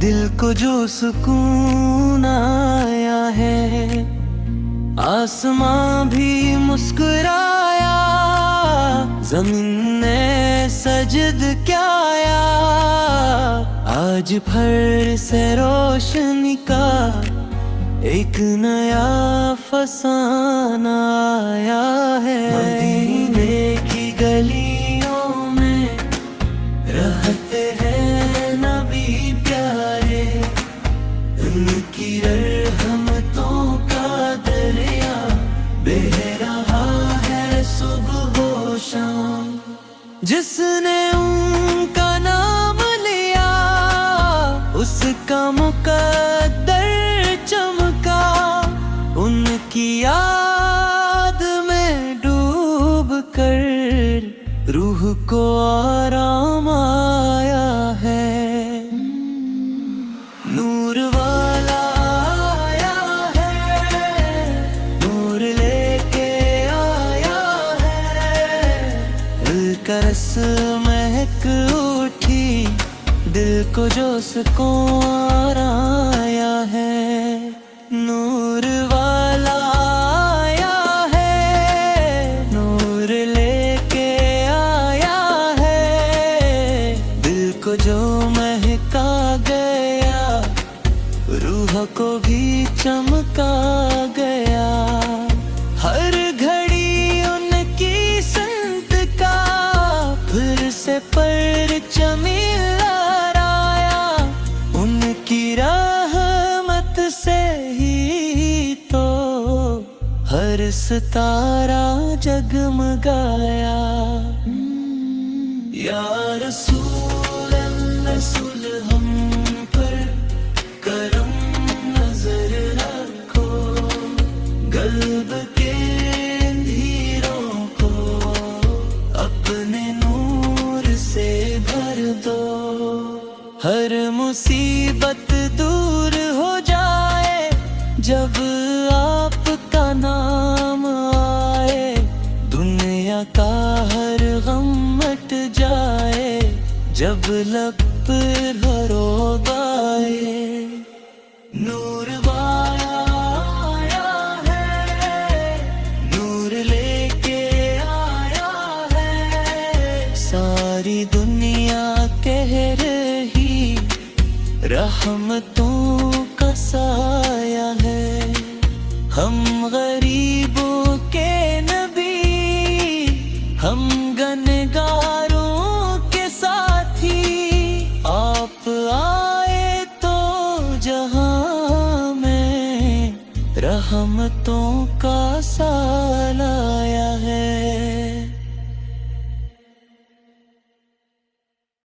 دل کو جو سکون آیا ہے، آسماں بھی مسکرایا، زمین نے سجد کیا آیا، آج پھر سے روشنی کا ایک نیا فسانہ آیا ہے۔ مدینے کی گلیوں میں رہتے ہیں نبی پیارے، ان کی رحمتوں کا دریا بہہ رہا ہے صبح و شام۔ جس نے ان کا نام لیا اس کا مقدر چمکا، ان کی یاد میں ڈوب کر روح کو آرام آیا ہے۔ نور والا آیا ہے، نور لے کے آیا ہے، دل کا رس مہک اٹھی، دل کو جو سکون آیا ہے۔ نور والا آیا ہے، نور لے کے آیا ہے، دل کو جو مہکا گیا، روح کو بھی چمکا گیا۔ ہر گھڑی ان کی سمت کا پھر سے پرچم لہرایا، ان کی رحمت سے ہی تو ہر ستارہ جگمگایا۔ یا رسول اللہ ہم پر کرم نظر رکھو، قلب کے اندھیروں کو اپنے نور سے بھر دو، ہر مصیبت دور ہو جائے جب آپ کا نام آئے، دنیا کا ہر غم مٹ جائے جب لب پر روب آئے۔ نور والا آیا ہے، نور لے کے آیا ہے، ساری دنیا کہہ رہی رحمتوں کا سایہ ہے، ہم غریبوں کے نبی، ہم گنہگاروں کے ساتھی، آپ آئے تو جہاں میں رحمتوں کا سال آیا ہے۔